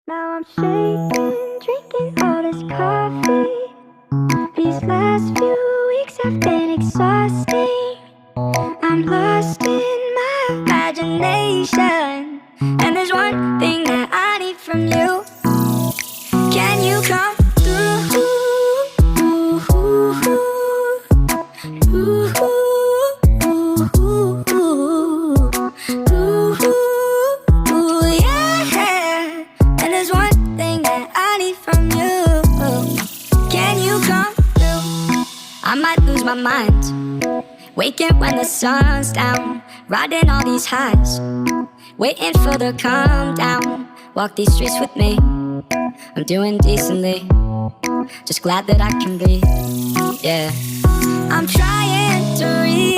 Now I'm shaking, drinking all this coffee. These last few weeks have been exhausting. I'm lost in my imagination, and there's one thing that I need from you. Can you come through? Yeah. And there's one thing that I need from you. Can you come through? I might lose my mind, waking when the sun's down, riding all these highs, waiting for the calm down. Walk these streets with me, I'm doing decently, just glad that I can breathe. Yeah, I'm trying to read